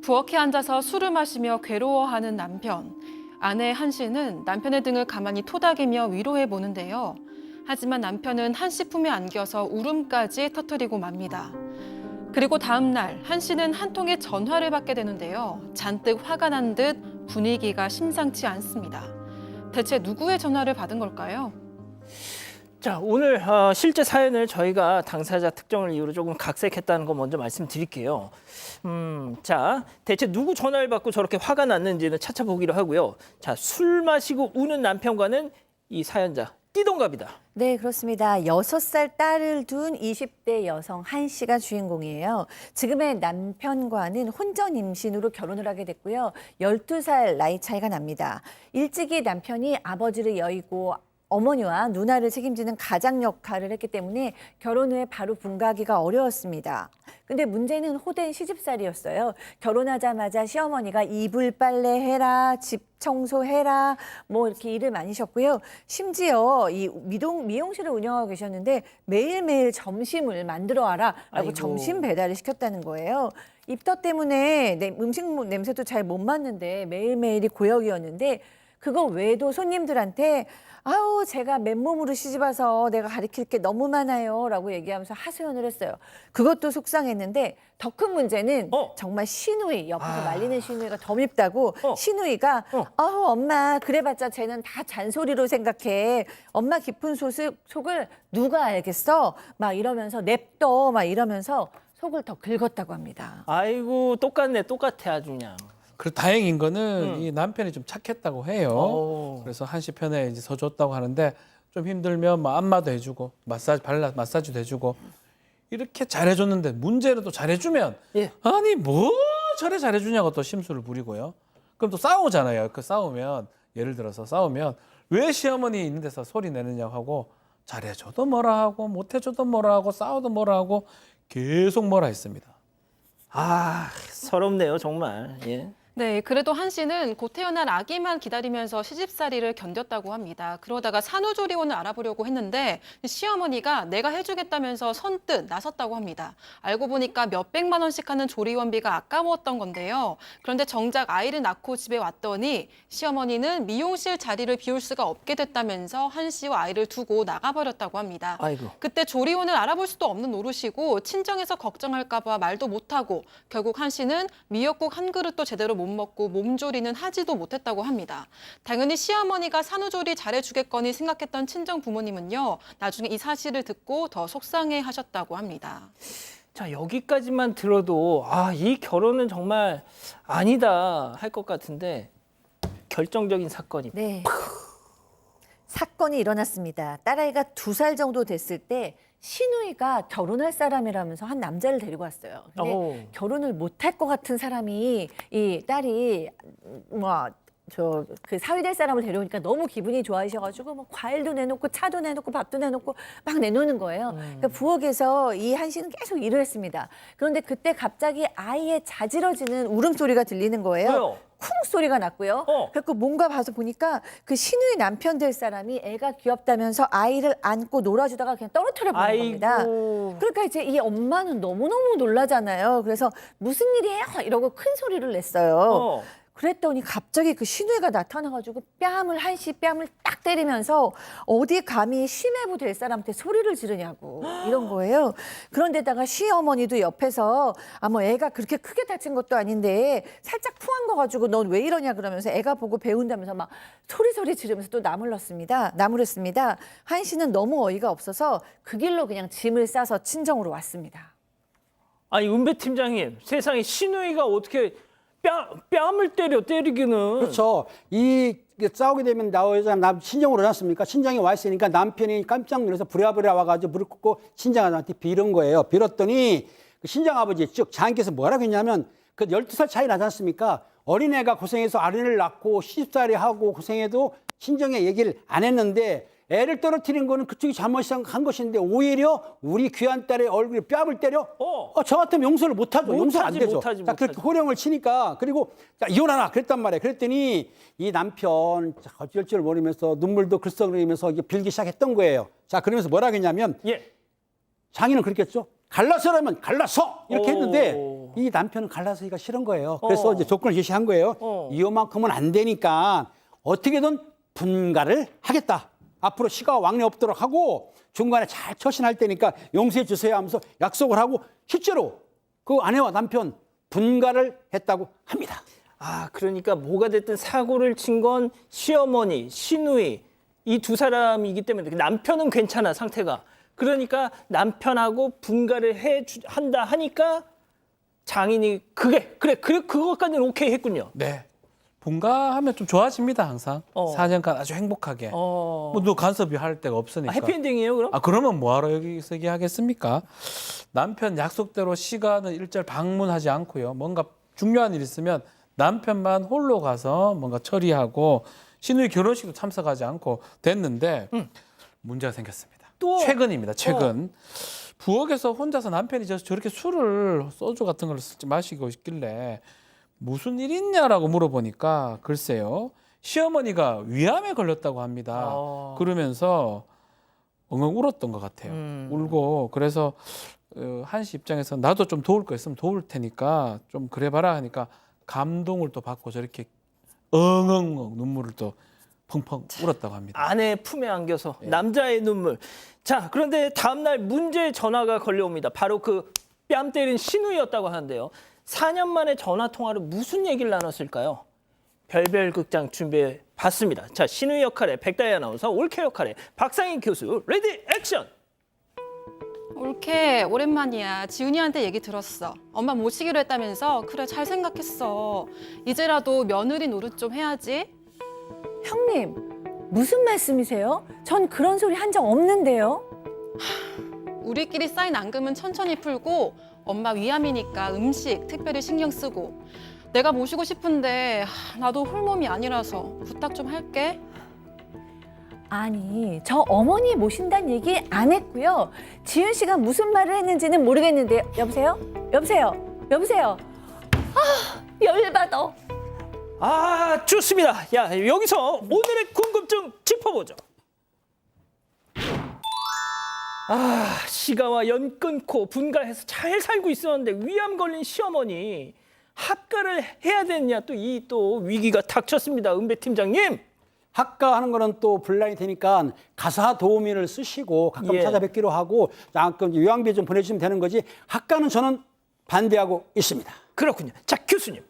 부엌에 앉아서 술을 마시며 괴로워하는 남편. 아내 한 씨는 남편의 등을 가만히 토닥이며 위로해 보는데요. 하지만 남편은 한 씨 품에 안겨서 울음까지 터뜨리고 맙니다. 그리고 다음 날 한 씨는 한 통의 전화를 받게 되는데요. 잔뜩 화가 난 듯 분위기가 심상치 않습니다. 대체 누구의 전화를 받은 걸까요? 자, 오늘 실제 사연을 저희가 당사자 특정을 이유로 조금 각색했다는 거 먼저 말씀드릴게요. 자, 대체 누구 전화를 받고 저렇게 화가 났는지는 찾아보기로 하고요. 자, 술 마시고 우는 남편과는 이 사연자 띠동갑이다. 네, 그렇습니다. 6살 딸을 둔 20대 여성 한 씨가 주인공이에요. 지금의 남편과는 혼전 임신으로 결혼을 하게 됐고요. 12살 나이 차이가 납니다. 일찍이 남편이 아버지를 여의고 어머니와 누나를 책임지는 가장 역할을 했기 때문에 결혼 후에 바로 분가하기가 어려웠습니다. 근데 문제는 호된 시집살이였어요. 결혼하자마자 시어머니가 이불 빨래 해라, 집 청소해라, 뭐 이렇게 일을 많이 하셨고요. 심지어 이 미용실을 운영하고 계셨는데 매일매일 점심을 만들어 와라라고 아이고. 점심 배달을 시켰다는 거예요. 입덧 때문에 음식 냄새도 잘 못 맡는데 매일매일이 고역이었는데 그거 외에도 손님들한테 아우 제가 맨몸으로 시집와서 내가 가르칠 게 너무 많아요 라고 얘기하면서 하소연을 했어요. 그것도 속상했는데 더 큰 문제는 정말 시누이 옆에서 말리는 시누이가 더 밉다고 시누이가 아우 엄마 그래봤자 쟤는 다 잔소리로 생각해. 엄마 깊은 속을 누가 알겠어? 막 이러면서 냅둬 막 이러면서 속을 더 긁었다고 합니다. 아이고, 똑같네, 똑같아 아주 그냥. 그 다행인 거는 이 남편이 좀 착했다고 해요. 오. 그래서 한 씨 편에 이제 서줬다고 하는데 좀 힘들면 뭐 안마도 해주고 마사지도 해주고 이렇게 잘해줬는데 문제는 또 잘해주면 예. 아니 뭐 저래 잘해주냐고 또 심술을 부리고요. 그럼 또 싸우잖아요. 그 싸우면 예를 들어서 싸우면 왜 시어머니 있는 데서 소리 내느냐고 하고 잘해줘도 뭐라 하고 못해줘도 뭐라 하고 싸워도 뭐라 하고 계속 뭐라 했습니다. 아, 서럽네요 정말. 예. 네, 그래도 한 씨는 곧 태어날 아기만 기다리면서 시집살이를 견뎠다고 합니다. 그러다가 산후조리원을 알아보려고 했는데 시어머니가 내가 해주겠다면서 선뜻 나섰다고 합니다. 알고 보니까 몇백만 원씩 하는 조리원비가 아까웠던 건데요. 그런데 정작 아이를 낳고 집에 왔더니 시어머니는 미용실 자리를 비울 수가 없게 됐다면서 한 씨와 아이를 두고 나가버렸다고 합니다. 아이고. 그때 조리원을 알아볼 수도 없는 노릇이고 친정에서 걱정할까 봐 말도 못하고 결국 한 씨는 미역국 한 그릇도 제대로 못 먹고 몸조리는 하지도 못했다고 합니다. 당연히 시어머니가 산후조리 잘해주겠거니 생각했던 친정 부모님은요. 나중에 이 사실을 듣고 더 속상해 하셨다고 합니다. 자, 여기까지만 들어도 이 결혼은 정말 아니다 할 것 같은데 결정적인 사건이. 네. 사건이 일어났습니다. 딸아이가 2살 정도 됐을 때 시누이가 결혼할 사람이라면서 한 남자를 데리고 왔어요. 근데 결혼을 못할 것 같은 사람이 이 딸이 그 사위 될 사람을 데려오니까 너무 기분이 좋아하셔가지고 뭐 과일도 내놓고 차도 내놓고 밥도 내놓고 막 내놓는 거예요. 그러니까 부엌에서 이 한 씨는 계속 일을 했습니다. 그런데 그때 갑자기 아이의 자지러지는 울음소리가 들리는 거예요. 왜요? 쿵 소리가 났고요. 그래서 뭔가 봐서 보니까 그 시누이 남편 될 사람이 애가 귀엽다면서 아이를 안고 놀아주다가 그냥 떨어뜨려 버린 겁니다. 그러니까 이제 이 엄마는 너무너무 놀라잖아요. 그래서 무슨 일이에요? 이러고 큰 소리를 냈어요. 그랬더니 갑자기 그 시누이가 나타나가지고 한 씨 뺨을 딱 때리면서 어디 감히 시매부 될 사람한테 소리를 지르냐고 이런 거예요. 그런데다가 시어머니도 옆에서 뭐 애가 그렇게 크게 다친 것도 아닌데 살짝 푸한 거 가지고 넌 왜 이러냐 그러면서 애가 보고 배운다면서 막 소리 지르면서 또 나무랬습니다. 한 씨는 너무 어이가 없어서 그 길로 그냥 짐을 싸서 친정으로 왔습니다. 아니, 은배 팀장님, 세상에 시누이가 어떻게 뺨을 때리기는. 그렇죠. 싸우게 되면 나 친정으로 오지 않습니까? 친정에 와 있으니까 남편이 깜짝 놀라서 부랴부랴 와가지고 무릎 꿇고 친정아버지한테 빌은 거예요. 빌었더니 그 친정아버지, 즉 장께서 뭐라고 했냐면 그 12살 차이 나지 않습니까? 어린애가 고생해서 아린을 낳고 시집살이 하고 고생해도 친정에 얘기를 안 했는데 애를 떨어뜨린 거는 그쪽이 잘못한 것인데 오히려 우리 귀한 딸의 얼굴에 뺨을 때려? 저 같으면 용서를 못하죠. 용서 안 되죠. 자, 그렇게 호령을 치니까 그리고 자, 이혼하라 그랬단 말이에요. 그랬더니 이 남편 어쩔 줄 모르면서 눈물도 글썽거리면서 빌기 시작했던 거예요. 자, 그러면서 뭐라 했냐면 장인은 그랬겠죠. 갈라서라면 갈라서 이렇게 오. 했는데 이 남편은 갈라서기가 싫은 거예요. 그래서 이제 조건을 제시한 거예요. 이것만큼은 안 되니까 어떻게든 분가를 하겠다. 앞으로 시가 왕래 없도록 하고 중간에 잘 처신할 때니까 용서해 주세요 하면서 약속을 하고 실제로 그 아내와 남편 분가를 했다고 합니다. 아, 그러니까 뭐가 됐든 사고를 친 건 시어머니, 시누이 이 두 사람이기 때문에 남편은 괜찮아 상태가. 그러니까 남편하고 분가를 한다 하니까 장인이 그것까지는 오케이 했군요. 네. 분가하면 좀 좋아집니다, 항상. 4년간 아주 행복하게. 뭐 누구 간섭이 할 데가 없으니까. 해피엔딩이에요, 그럼? 그러면 뭐하러 여기서 얘기하겠습니까? 남편 약속대로 시간은 일절 방문하지 않고요. 뭔가 중요한 일 있으면 남편만 홀로 가서 뭔가 처리하고 시누이 결혼식도 참석하지 않고 됐는데 문제가 생겼습니다. 또? 최근입니다. 최근. 부엌에서 혼자서 남편이 저렇게 술을 소주 같은 걸 마시고 있길래 무슨 일 있냐라고 물어보니까 글쎄요. 시어머니가 위암에 걸렸다고 합니다. 그러면서 엉엉 울었던 것 같아요. 울고 그래서 한씨 입장에서 나도 좀 도울 거 있으면 도울 테니까 좀 그래봐라 하니까 감동을 또 받고 저렇게 엉엉 눈물을 또 펑펑 울었다고 합니다. 아내의 품에 안겨서 남자의 눈물. 자, 그런데 다음 날 문제 전화가 걸려옵니다. 바로 그 뺨 때린 시누이였다고 하는데요. 4년 만에 전화 통화로 무슨 얘기를 나눴을까요? 별별 극장 준비해 봤습니다. 자, 시누이 역할에 백다희 아나운서, 올케 역할에 박상인 교수, 레디 액션! 올케 오랜만이야. 지훈이한테 얘기 들었어. 엄마 모시기로 했다면서? 그래, 잘 생각했어. 이제라도 며느리 노릇 좀 해야지. 형님, 무슨 말씀이세요? 전 그런 소리 한 적 없는데요. 우리끼리 쌓인 앙금은 천천히 풀고 엄마 위암이니까 음식 특별히 신경 쓰고 내가 모시고 싶은데 나도 홀몸이 아니라서 부탁 좀 할게. 아니, 저 어머니 모신다는 얘기 안 했고요. 지윤 씨가 무슨 말을 했는지는 모르겠는데 여보세요? 여보세요? 아, 열받아. 아, 좋습니다. 야, 여기서 오늘의 궁금증 짚어보죠. 아, 시가와 연 끊고 분가해서 잘 살고 있었는데 위암 걸린 시어머니 합가를 해야 되느냐 또 위기가 닥쳤습니다. 은배 팀장님. 학가하는 거는 또 분란이 되니까 가사 도우미를 쓰시고 가끔 예. 찾아뵙기로 하고 가끔 요양비 좀 보내주시면 되는 거지 학가는 저는 반대하고 있습니다. 그렇군요. 자, 교수님.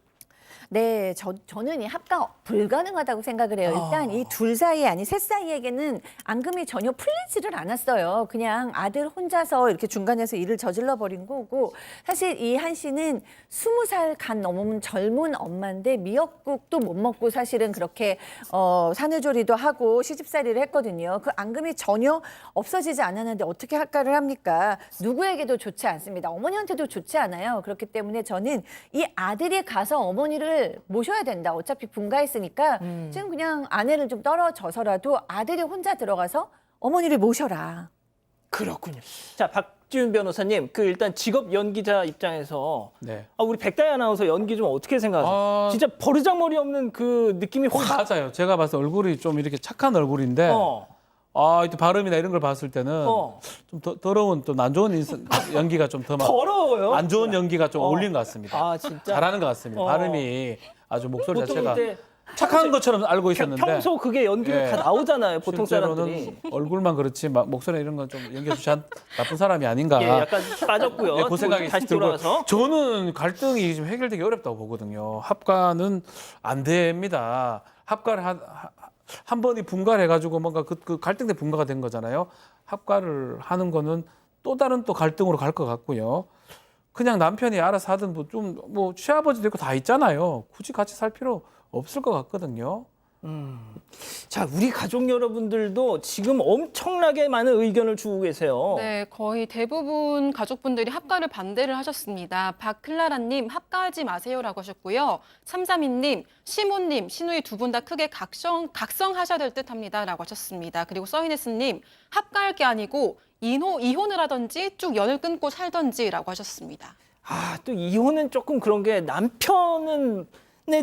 네, 저는 이 합가 불가능하다고 생각을 해요. 일단 이 둘 사이 아니 셋 사이에게는 앙금이 전혀 풀리지를 않았어요. 그냥 아들 혼자서 이렇게 중간에서 일을 저질러 버린 거고 사실 이 한 씨는 20살 간 넘은 젊은 엄마인데 미역국도 못 먹고 사실은 그렇게 산후조리도 하고 시집살이를 했거든요. 그 앙금이 전혀 없어지지 않았는데 어떻게 합가를 합니까? 누구에게도 좋지 않습니다. 어머니한테도 좋지 않아요. 그렇기 때문에 저는 이 아들이 가서 어머니를 모셔야 된다. 어차피 분가했으니까 지금 그냥 아내를 좀 떨어져서라도 아들이 혼자 들어가서 어머니를 모셔라. 그렇군요. 자, 박지훈 변호사님, 그 일단 직업 연기자 입장에서 네. 우리 백다희 아나운서 연기 좀 어떻게 생각하세요? 진짜 버르장머리 없는 그 느낌이 확. 맞아요. 제가 봤을 때 얼굴이 좀 이렇게 착한 얼굴인데 또 발음이나 이런 걸 봤을 때는 좀 더러운 또 안 좋은 연기가 좀 더 더러워요? 안 좋은 연기가 좀 어울린 것 같습니다. 아, 진짜? 잘하는 것 같습니다. 발음이 아주 목소리 보통 자체가 이제 착한 것처럼 알고 있었는데 평소 그게 연기로 예. 다 나오잖아요. 보통 실제로는 사람들이. 얼굴만 그렇지 목소리 이런 건 좀 연기해 주시 나쁜 사람이 아닌가. 예, 약간 빠졌고요. 네, 그 생각이 다시 들고 돌아와서. 저는 갈등이 좀 해결되기 어렵다고 보거든요. 합가는 안 됩니다. 합가를 한 번이 분가를 해가지고 뭔가 그 갈등 때 분가가 된 거잖아요. 합가를 하는 거는 또 다른 또 갈등으로 갈 것 같고요. 그냥 남편이 알아서 하든 뭐 시아버지도 있고 다 있잖아요. 굳이 같이 살 필요 없을 것 같거든요. 자, 우리 가족 여러분들도 지금 엄청나게 많은 의견을 주고 계세요. 네, 거의 대부분 가족분들이 합가를 반대를 하셨습니다. 박클라라님 합가하지 마세요라고 하셨고요. 332님, 시모님, 시누이 두 분 다 크게 각성하셔야 될 듯합니다라고 하셨습니다. 그리고 서인혜스님 합가할 게 아니고 이혼을 하든지 쭉 연을 끊고 살든지라고 하셨습니다. 아, 또 이혼은 조금 그런 게 남편에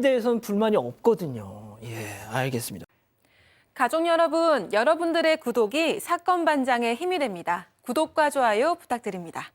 대해서는 불만이 없거든요. 예, 알겠습니다. 가족 여러분, 여러분들의 구독이 사건 반장의 힘이 됩니다. 구독과 좋아요 부탁드립니다.